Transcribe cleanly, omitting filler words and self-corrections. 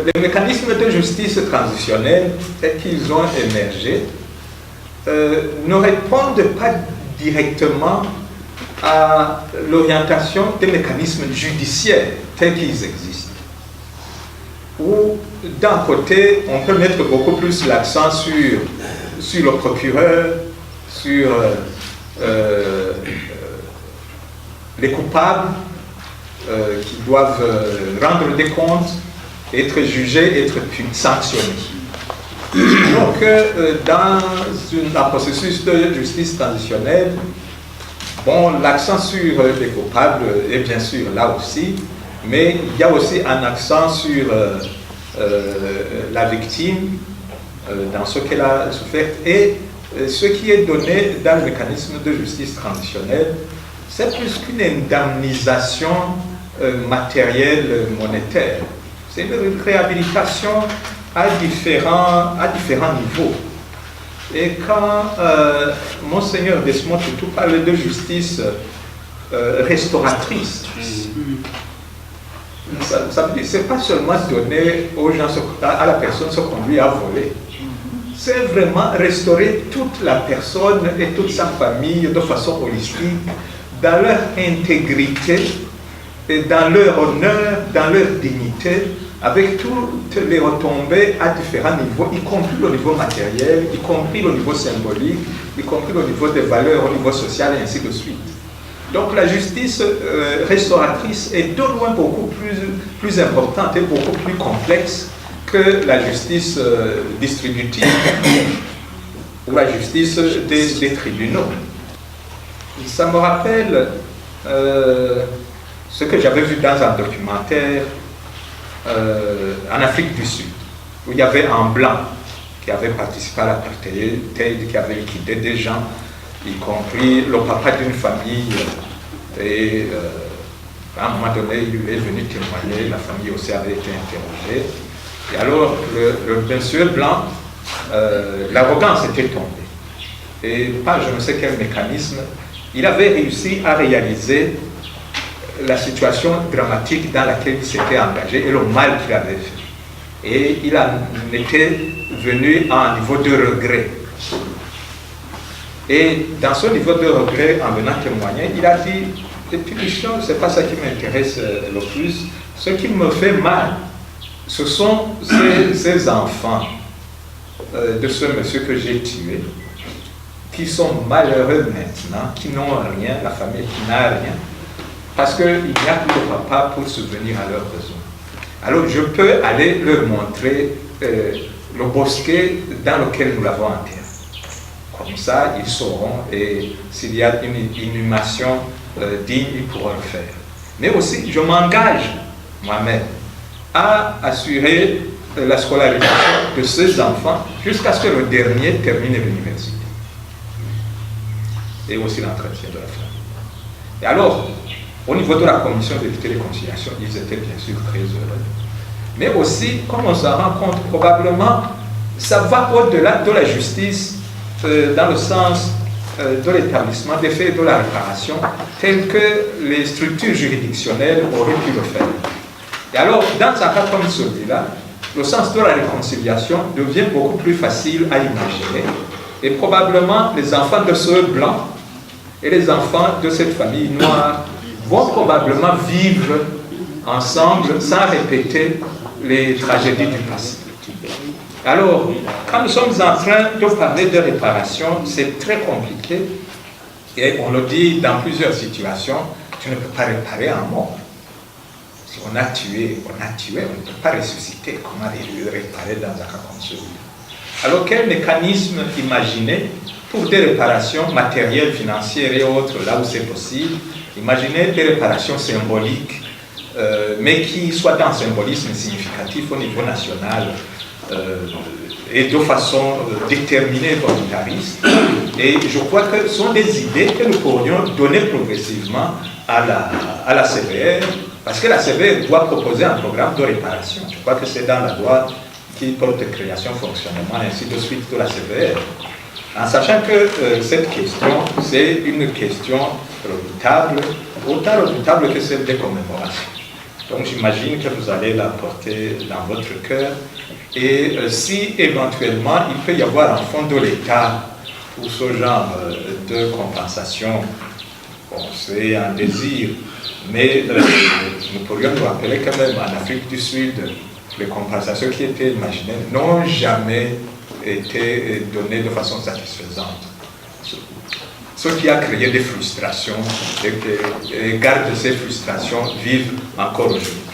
les mécanismes de justice transitionnelle tels qu'ils ont émergé ne répondent pas directement à l'orientation des mécanismes judiciaires tels qu'ils existent. Où, d'un côté, on peut mettre beaucoup plus l'accent sur le procureur, sur les coupables qui doivent rendre des comptes, être jugés, être sanctionnés. Donc, dans un processus de justice transitionnelle, bon, l'accent sur les coupables est bien sûr là aussi, mais il y a aussi un accent sur la victime, dans ce qu'elle a souffert, et ce qui est donné dans le mécanisme de justice transitionnelle, c'est plus qu'une indemnisation matérielle monétaire. C'est une réhabilitation à différents niveaux. Et quand Monseigneur Desmond Tutu parle de justice restauratrice, ça veut dire que ce n'est pas seulement donner aux gens, à la personne ce qu'on lui a volé. C'est vraiment restaurer toute la personne et toute sa famille de façon holistique, dans leur intégrité, et dans leur honneur, dans leur dignité, avec toutes les retombées à différents niveaux, y compris au niveau matériel, y compris au niveau symbolique, y compris au niveau des valeurs, au niveau social, et ainsi de suite. Donc la justice restauratrice est de loin beaucoup plus importante et beaucoup plus complexe que la justice distributive ou la justice des tribunaux. Ça me rappelle ce que j'avais vu dans un documentaire en Afrique du Sud, où il y avait un blanc qui avait participé à l'apartheid, qui avait liquidé des gens, y compris le papa d'une famille, et à un moment donné, il est venu témoigner, la famille aussi avait été interrogée. Et alors, le monsieur blanc, l'arrogance était tombée. Et par je ne sais quel mécanisme, il avait réussi à réaliser la situation dramatique dans laquelle il s'était engagé et le mal qu'il avait fait. Et il en était venu à un niveau de regret. Et dans ce niveau de regret, en venant témoigner, il a dit, les punitions, ce n'est pas ça qui m'intéresse le plus. Ce qui me fait mal, ce sont ces enfants de ce monsieur que j'ai tué, qui sont malheureux maintenant, qui n'ont rien, la famille qui n'a rien, parce qu'il n'y a plus de papa pour subvenir à leurs besoins. Alors je peux aller leur montrer le bosquet dans lequel nous l'avons enterré. Comme ça, ils sauront, et s'il y a une inhumation digne, ils pourront le faire. Mais aussi, je m'engage moi-même à assurer la scolarisation de ces enfants jusqu'à ce que le dernier termine l'université. Et aussi l'entretien de la famille. Et alors, au niveau de la commission de vérité et de réconciliation, ils étaient bien sûr très heureux. Mais aussi, comme on s'en rend compte, probablement, ça va au-delà de la justice, dans le sens de l'établissement des faits et de la réparation, tel que les structures juridictionnelles auraient pu le faire. Et alors, dans un cas comme celui-là, le sens de la réconciliation devient beaucoup plus facile à imaginer, et probablement les enfants de ceux blancs et les enfants de cette famille noire vont probablement vivre ensemble sans répéter les tragédies du passé. Alors, quand nous sommes en train de parler de réparation, c'est très compliqué, et on le dit dans plusieurs situations, tu ne peux pas réparer un mort. Si on a tué, on ne peut pas ressusciter. Comment le réparer dans un cas comme celui-là? Alors, quel mécanisme imaginer pour des réparations matérielles, financières et autres, là où c'est possible? Imaginez des réparations symboliques, mais qui soient d'un symbolisme significatif au niveau national et de façon déterminée, volontariste. Et je crois que ce sont des idées que nous pourrions donner progressivement à la CVR, parce que la CVR doit proposer un programme de réparation. Je crois que c'est dans la loi qui porte création, fonctionnement, ainsi de suite de la CVR. En sachant que cette question, c'est une question redoutable, autant redoutable que celle des commémorations. Donc j'imagine que vous allez la porter dans votre cœur. Et si éventuellement il peut y avoir en fond de l'État pour ce genre de compensation, bon, c'est un désir, mais nous pourrions nous rappeler quand même en Afrique du Sud, les compensations qui étaient imaginées n'ont jamais été données de façon satisfaisante. Ce qui a créé des frustrations et garde ces frustrations vivent encore aujourd'hui.